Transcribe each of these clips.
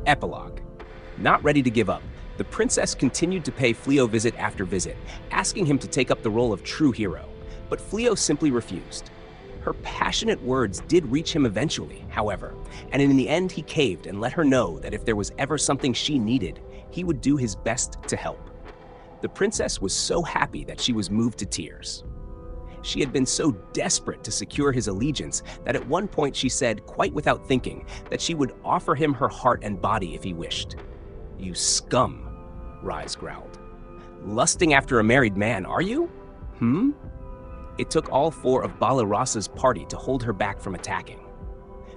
Epilogue. Not ready to give up, the princess continued to pay Flio visit after visit, asking him to take up the role of true hero, but Flio simply refused. Her passionate words did reach him eventually, however, and in the end he caved and let her know that if there was ever something she needed, he would do his best to help. The princess was so happy that she was moved to tears. She had been so desperate to secure his allegiance that at one point she said, quite without thinking, that she would offer him her heart and body if he wished. "You scum," Rise growled. "Lusting after a married man, are you? It took all four of Balarasa's party to hold her back from attacking.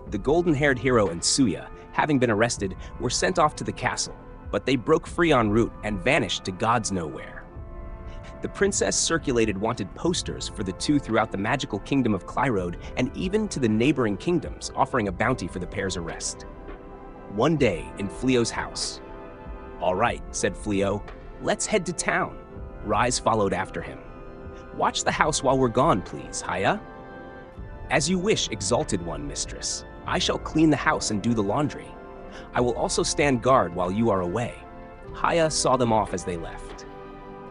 The golden-haired hero and Suya, having been arrested, were sent off to the castle, but they broke free en route and vanished to gods know where. The princess circulated wanted posters for the two throughout the magical kingdom of Clyrode and even to the neighboring kingdoms, offering a bounty for the pair's arrest. One day in Flio's house. "All right," said Flio, "let's head to town." Rise followed after him. "Watch the house while we're gone, please, Haya." "As you wish, exalted one, mistress. I shall clean the house and do the laundry. I will also stand guard while you are away." Haya saw them off as they left.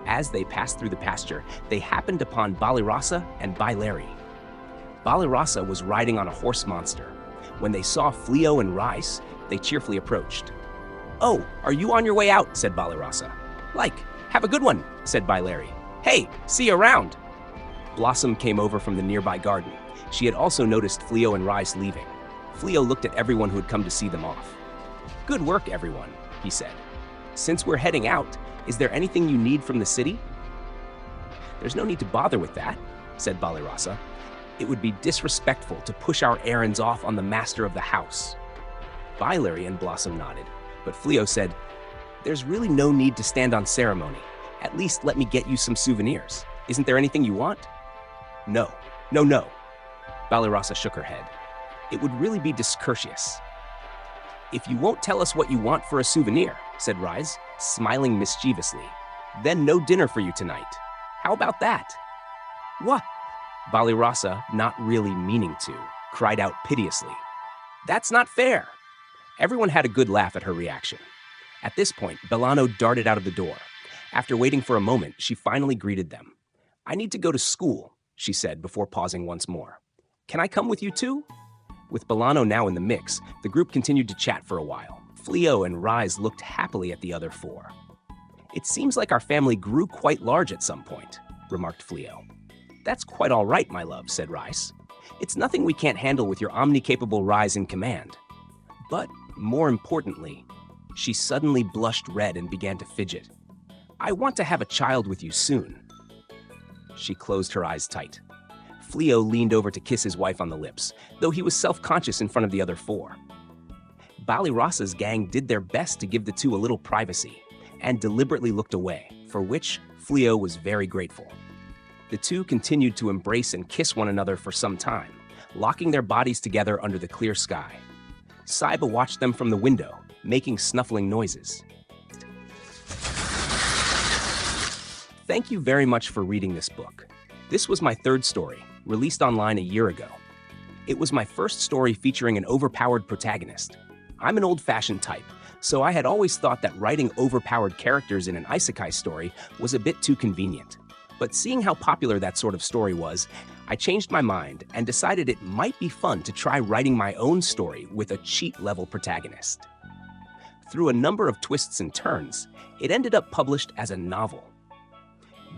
As they passed through the pasture, they happened upon Balirasa and Baileri. Balirasa was riding on a horse monster. When they saw Flio and Rise, they cheerfully approached. "Oh, are you on your way out?" said Balirasa. "Have a good one," said Baileri. "Hey, see you around." Blossom came over from the nearby garden. She had also noticed Flio and Rise leaving. Flio looked at everyone who had come to see them off. "Good work, everyone," he said. "Since we're heading out, is there anything you need from the city?" "There's no need to bother with that," said Balirasa. "It would be disrespectful to push our errands off on the master of the house." Baileri and Blossom nodded, but Flio said, "There's really no need to stand on ceremony. At least let me get you some souvenirs. Isn't there anything you want?" No. Balirasa shook her head. "It would really be discourteous." "If you won't tell us what you want for a souvenir," said Rise, smiling mischievously, "then no dinner for you tonight. How about that?" "What?" Balirasa, not really meaning to, cried out piteously. "That's not fair." Everyone had a good laugh at her reaction. At this point, Bellano darted out of the door. After waiting for a moment, she finally greeted them. "I need to go to school," she said before pausing once more. "Can I come with you too?" With Bellano now in the mix, the group continued to chat for a while. Flio and Rise looked happily at the other four. "It seems like our family grew quite large at some point," remarked Flio. "That's quite all right, my love," said Rise. "It's nothing we can't handle with your omni-capable Rise in command. But, more importantly," she suddenly blushed red and began to fidget. "I want to have a child with you soon." She closed her eyes tight. Flio leaned over to kiss his wife on the lips, though he was self-conscious in front of the other four. Balirasa's gang did their best to give the two a little privacy, and deliberately looked away, for which Flio was very grateful. The two continued to embrace and kiss one another for some time, locking their bodies together under the clear sky. Saiba watched them from the window, making snuffling noises. Thank you very much for reading this book. This was my third story, released online a year ago. It was my first story featuring an overpowered protagonist. I'm an old-fashioned type, so I had always thought that writing overpowered characters in an isekai story was a bit too convenient. But seeing how popular that sort of story was, I changed my mind and decided it might be fun to try writing my own story with a cheat-level protagonist. Through a number of twists and turns, it ended up published as a novel.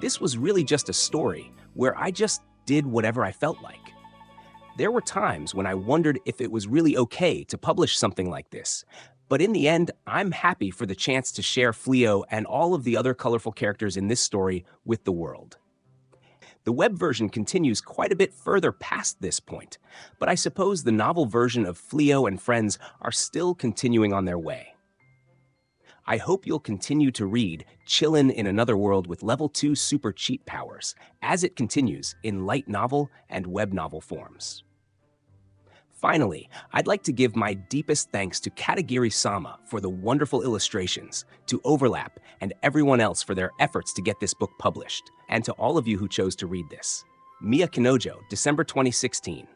This was really just a story where I just did whatever I felt like. There were times when I wondered if it was really okay to publish something like this, but in the end, I'm happy for the chance to share Flio and all of the other colorful characters in this story with the world. The web version continues quite a bit further past this point, but I suppose the novel version of Flio and Friends are still continuing on their way. I hope you'll continue to read Chillin in Another World with Level 2 Super Cheat Powers as it continues in light novel and web novel forms. Finally, I'd like to give my deepest thanks to Katagiri-sama for the wonderful illustrations, to Overlap and everyone else for their efforts to get this book published, and to all of you who chose to read this. Miya Kinojo, December 2016.